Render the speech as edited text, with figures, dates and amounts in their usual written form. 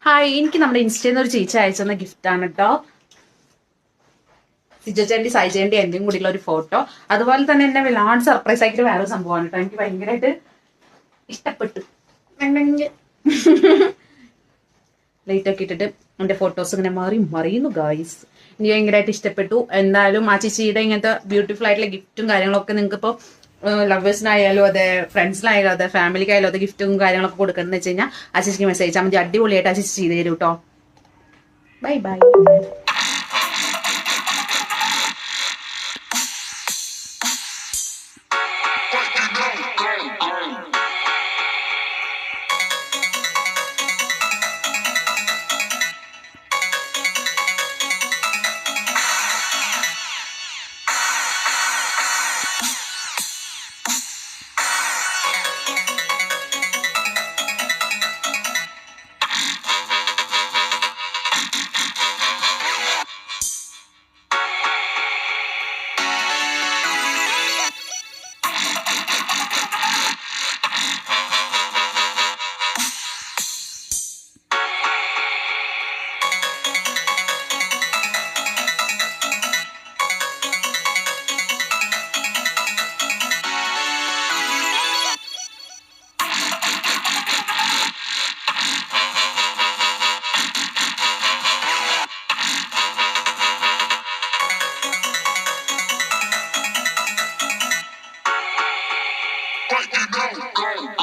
Hi, എനിക്ക് നമ്മുടെ ഇൻസ്റ്റയിൽ നിന്ന് ഒരു ചേച്ചി അയച്ചെന്ന ഗിഫ്റ്റാണ് കേട്ടോ. സിജോച്ചേണ്ടി സൈജേണ്ടി എന്റെയും കൂടിയുള്ള ഒരു ഫോട്ടോ. അതുപോലെ തന്നെ എന്നെ വല്ലാണ്ട് സർപ്രൈസ് ആയിട്ട് വേറെ സംഭവമാണ് കേട്ടോ. എനിക്ക് ഭയങ്കരമായിട്ട് ഇഷ്ടപ്പെട്ടു. ലൈറ്റ് ഒക്കെ ഇട്ടിട്ട് എന്റെ ഫോട്ടോസ് ഇങ്ങനെ മറിയുന്നു ഗായ്സ്. എനിക്ക് ഭയങ്കരമായിട്ട് ഇഷ്ടപ്പെട്ടു. എന്തായാലും ആ ചേച്ചിയുടെ ഇങ്ങനത്തെ ബ്യൂട്ടിഫുൾ ആയിട്ടുള്ള ഗിഫ്റ്റും കാര്യങ്ങളൊക്കെ നിങ്ങൾക്ക് ഇപ്പോൾ ലവേഴ്സിനായാലും അതെ, ഫ്രണ്ട്സിനായാലും അതെ, ഫാമിലിക്കായാലും അതെ, ഗിഫ്റ്റും കാര്യങ്ങളൊക്കെ കൊടുക്കണമെന്ന് വെച്ച് കഴിഞ്ഞാൽ ആ ചേച്ചിക്ക് മെസ്സേജ് അയച്ചാൽ മതി. അടിപൊളിയായിട്ട് ആ ചേച്ചി ചെയ്ത് തരും കേട്ടോ. Bye bye. But you know,